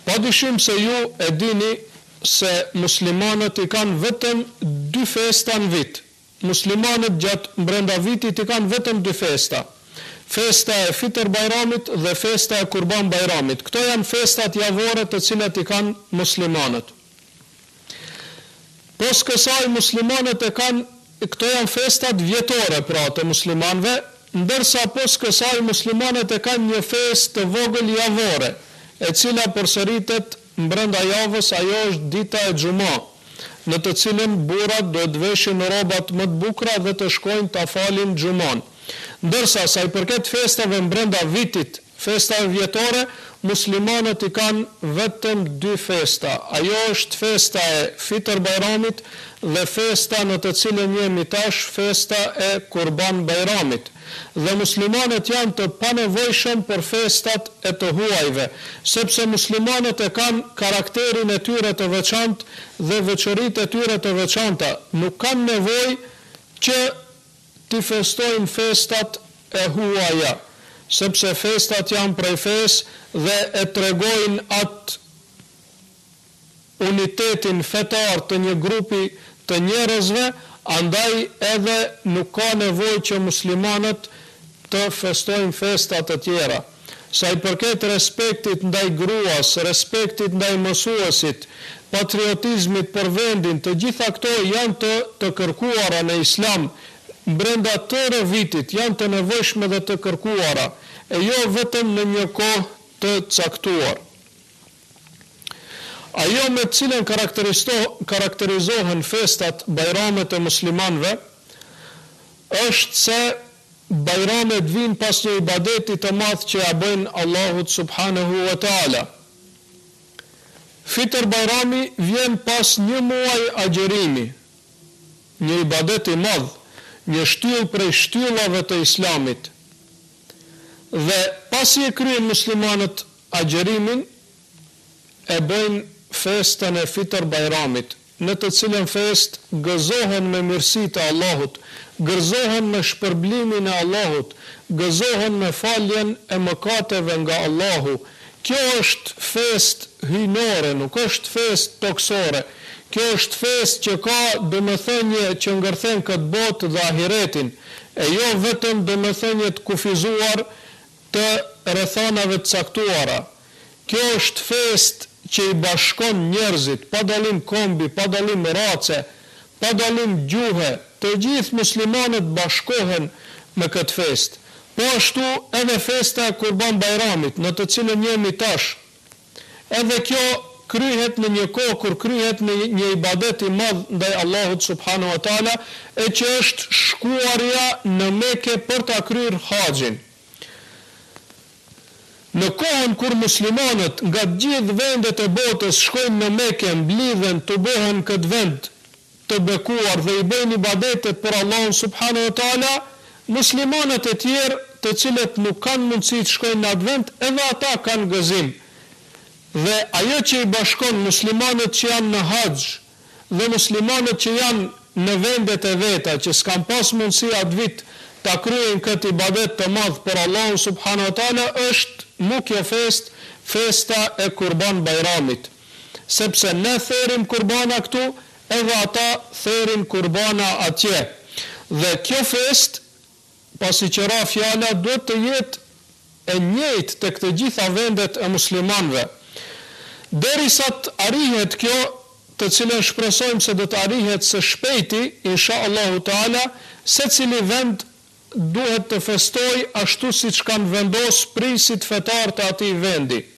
Padyshim se ju e dini se muslimanët i kanë vetëm 2 festa në vit. Muslimanët gjatë brenda vitit i kanë vetëm 2 festa. Festa e Fitr Bajramit dhe festa e Kurban Bajramit. Këto janë festat javore të cilat i kanë muslimanët. Pos kësaj muslimanët e kanë, këto janë festat vjetore pra të muslimanëve, ndërsa pos kësaj muslimanët e kanë një festë të vogël javore, e cila përsëritet brenda javës, ajo është dita e Xuma, në të cilën burrat do të veshin rrobat më të bukura dhe të shkojnë ta falin Xumon. Ndërsa sa i përket festave brenda vitit, festave vjetore, muslimanët i kanë vetëm 2 festa. Ajo është festa e Fitr Bajramit dhe festa në të cilën jemi tash, festa e Kurban Bajramit. Dhe muslimanët janë të panevojshëm për festat e të huajve, sepse muslimanët e kanë karakterin e tyre të veçantë dhe veçoritë e tyre të veçanta. Nuk kanë nevojë që t'i festojnë festat e huaja, sepse festat janë prej fesë dhe e tregojnë atë unitetin fetar të një grupi të njerëzve, andaj edhe nuk ka nevojë që muslimanët të festojnë festat të tjera. Sa i përket respektit ndaj gruas, respektit ndaj mësuesit, patriotizmit për vendin, të gjitha këto janë të kërkuara në Islam. Brenda tërë vitit janë të nevojshme dhe të kërkuara, e jo vetëm në një kohë të caktuar. Ajo me cilën karakterizohen festat bajramet e muslimanëve është se bajramet vijnë pas një ibadeti të madh që ja bëjnë Allahut subhanahu wa taala. Fitr Bajrami vjen pas një muaj agjerimi, një ibadet i madh, një shtyllë prej shtyllave të Islamit. Dhe pasi e kryen muslimanët agjerimin, e bëjnë festën e Fitr Bajramit, në të cilën fest gëzohen me mirësitë e Allahut, gëzohen me shpërblimin e Allahut, gëzohen me faljen e mëkateve nga Allahu. Kjo është fest hyjnore, nuk është fest toksore. Kjo është fest që ka domethënie që ngërthen këtë botë dhe ahiretin, e jo vetëm domethënie të kufizuar të rrethonave të caktuara. Kjo është fest që i bashkon njerëzit, pa dallim kombi, pa dallim race, pa dallim gjuhe, të gjithë muslimanët bashkohen me këtë fest. Po ashtu edhe festa e Kurban Bajramit, në të cilën jemi tash. Edhe kjo kryhet në një kohë kur kryhet në një ibadet i madh ndaj Allahut subhanahu wa taala, e që është shkuarja në Mekë për ta kryer haxhin. Në kohën kur muslimanët nga të gjithë vendet e botës shkojnë në Mekë, mblidhen të bëhen këtë vend të bekuar dhe i bëjnë ibadetet për Allahun subhanahu wa taala, muslimanët e tjerë të cilët nuk kanë mundësi të shkojnë në atë vend, edhe ata kanë gëzim. Dhe ajo që i bashkon muslimanët që janë në haxh dhe muslimanët që janë në vendet e veta, që s'kan pas mundësi atë vit ta kryejnë këtë ibadet të madh për Allahun subhanahu wa taala, është nuk kjo festa e Kurban Bajramit. Sepse ne therim kurbana këtu, edhe ata therin kurbana atje. Dhe kjo fest, pasi që ra fjala, duhet të jetë e njëjtë tek të gjitha vendet e muslimanëve. Derisa të arrihet kjo, të cilën shpresojmë se do të arrihet së shpejti, insha Allahu Teala, secili vend duhet të festoj ashtu siç kanë vendosur prisit fetar të atij vendi.